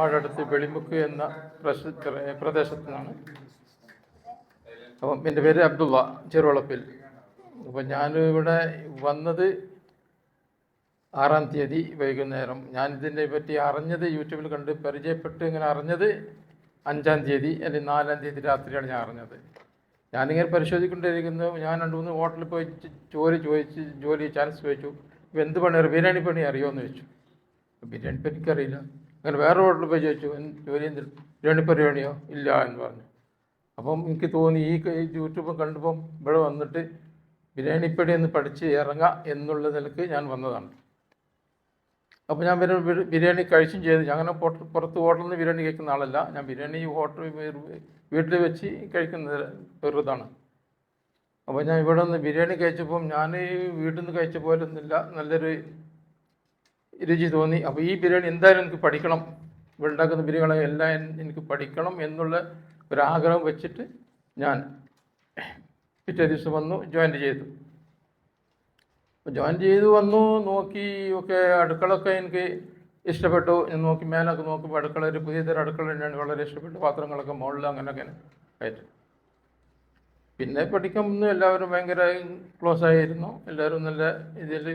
കടമാട് അടുത്ത് വെളിമുക്ക് എന്ന പ്രദേശത്തു നിന്നാണ്. അപ്പം എൻ്റെ പേര് അബ്ദുള്ള ചെറുവളപ്പിൽ. അപ്പം ഞാനിവിടെ വന്നത് 6-ാം തീയതി വൈകുന്നേരം. ഞാനിതിനെ പറ്റി അറിഞ്ഞത് യൂട്യൂബിൽ കണ്ട് പരിചയപ്പെട്ട് ഇങ്ങനെ അറിഞ്ഞത് 5-ാം തീയതി അല്ലെങ്കിൽ 4-ാം തീയതി രാത്രിയാണ് ഞാൻ അറിഞ്ഞത്. ഞാനിങ്ങനെ പരിശോധിക്കൊണ്ടിരിക്കുന്നു. ഞാൻ 2-3 ഹോട്ടലിൽ പോയി ജോലി ചാൻസ് ചോദിച്ചു. ഇപ്പോൾ എന്ത് പണി അറിയാം, ബിരിയാണി പണി അറിയുമോ ചോദിച്ചു. ബിരിയാണി പണി എനിക്കറിയില്ല. അങ്ങനെ വേറെ ഹോട്ടലിൽ പോയി ചോദിച്ചു, ജോലി എന്ത് ബിരിയാണി പരിപാടിയോ ഇല്ല എന്ന് പറഞ്ഞു. അപ്പം എനിക്ക് തോന്നി ഈ യൂട്യൂബ് കണ്ടപ്പം ഇവിടെ വന്നിട്ട് ബിരിയാണിപ്പടി ഒന്ന് പഠിച്ച് ഇറങ്ങാം എന്നുള്ള നിലക്ക് ഞാൻ വന്നതാണ്. അപ്പോൾ ഞാൻ ബിരിയാണി കഴിച്ചും ചെയ്തു. ഞാൻ അങ്ങനെ പുറത്ത് ഹോട്ടലിൽ നിന്ന് ബിരിയാണി കഴിക്കുന്ന ആളല്ല. ഞാൻ ബിരിയാണി വീട്ടിൽ വെച്ച് കഴിക്കുന്നത് വെറുതാണ്. അപ്പോൾ ഞാൻ ഇവിടെ നിന്ന് ബിരിയാണി കഴിച്ചപ്പം ഞാൻ വീട്ടിൽ നിന്ന് കഴിച്ച പോലെ ഒന്നുമില്ല, നല്ലൊരു രുചി തോന്നി. അപ്പോൾ ഈ ബിരിയാണി എന്തായാലും എനിക്ക് പഠിക്കണം, ഇവിടെ ഉണ്ടാക്കുന്ന ബിരിയാണി എല്ലാം എനിക്ക് പഠിക്കണം എന്നുള്ള ഒരാഗ്രഹം വെച്ചിട്ട് ഞാൻ പിറ്റേ ദിവസം വന്നു, ജോയിൻ ചെയ്തു. വന്നു നോക്കി ഒക്കെ അടുക്കളൊക്കെ എനിക്ക് ഇഷ്ടപ്പെട്ടു. ഞാൻ നോക്കി മേലൊക്കെ നോക്കുമ്പോൾ അടുക്കള ഒരു പുതിയ തരം അടുക്കള തന്നെയാണ്, വളരെ ഇഷ്ടപ്പെട്ടു. പാത്രങ്ങളൊക്കെ മുകളിൽ അങ്ങനെയൊക്കെ ആയിട്ട്. പിന്നെ പഠിക്കുമ്പോൾ എല്ലാവരും ഭയങ്കര ക്ലോസ് ആയിരുന്നു. എല്ലാവരും നല്ല ഇതിൽ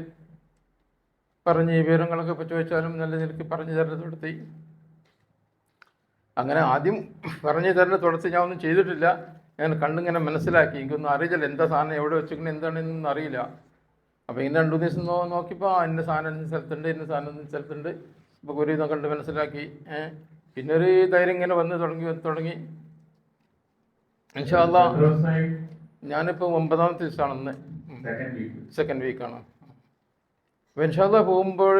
പറഞ്ഞ് വിവരങ്ങളൊക്കെ ചോദിച്ചാലും നല്ല നിലയ്ക്ക് പറഞ്ഞു തരുന്നത് തുടത്തി. അങ്ങനെ ആദ്യം പറഞ്ഞു തരുന്നത് തുടർത്ത് ഞാൻ ഒന്നും ചെയ്തിട്ടില്ല. ഞാൻ കണ്ടിങ്ങനെ മനസ്സിലാക്കി. എനിക്കൊന്നും അറിയില്ല എന്താ സാധനം എവിടെ വെച്ചിരിക്കുന്നത് എന്താണെന്നൊന്നും അറിയില്ല. അപ്പോൾ ഇങ്ങനെ 2 ദിവസം നോക്കിയപ്പോൾ ഇന്ന സാധനം ഇന്ന സ്ഥലത്തുണ്ട്, ഇന്ന സാധനം ഇന്ന സ്ഥലത്തുണ്ട്. ഇപ്പോൾ ഒരു ഇതൊക്കെ കണ്ട് മനസ്സിലാക്കി. പിന്നെ ഒരു ധൈര്യം ഇങ്ങനെ വന്ന് തുടങ്ങി. ഇൻഷാ അല്ലാഹ് ഞാനിപ്പോൾ 9-ാമത്തെ ദിവസമാണ്, ഇന്ന് സെക്കൻഡ് വീക്കാണ്. അപ്പോൾ ഇൻഷാ അല്ലാഹ് പോകുമ്പോൾ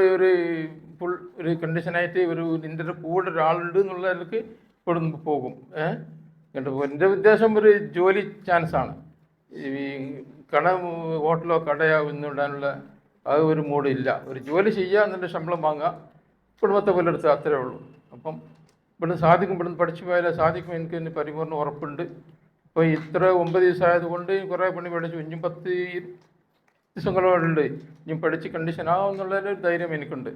ഒരു കണ്ടീഷനായിട്ട് എൻ്റെ കൂടെ ഒരാളുണ്ട് എന്നുള്ള നിലക്ക് ഇവിടെ നിന്ന് പോകും. എൻ്റെ ഉദ്ദേശം ഒരു ജോലി ചാൻസാണ്. ഈ ഹോട്ടലോ കടയോ ഇടാനുള്ള ആ ഒരു മൂഡില്ല. ഒരു ജോലി ചെയ്യുക, എന്നിട്ട് ശമ്പളം വാങ്ങുക, കുടുംബത്തെ പുലർത്തുക, അത്രേ ഉള്ളൂ. അപ്പം ഇവിടുന്ന് സാധിക്കും, ഇവിടുന്ന് പഠിച്ചു പോയാലേ സാധിക്കും. എനിക്ക് തന്നെ പരിപൂർണ്ണ ഉറപ്പുണ്ട്. ഇപ്പോൾ ഇത്ര 9 ദിവസം ആയതുകൊണ്ട് കുറേ പണി പഠിച്ചു. ഇനിയും 10 ദിവസങ്ങളോടുണ്ട്. ഇനിയും പഠിച്ച് കണ്ടീഷൻ ആവുമെന്നുള്ളൊരു ധൈര്യം എനിക്കുണ്ട്.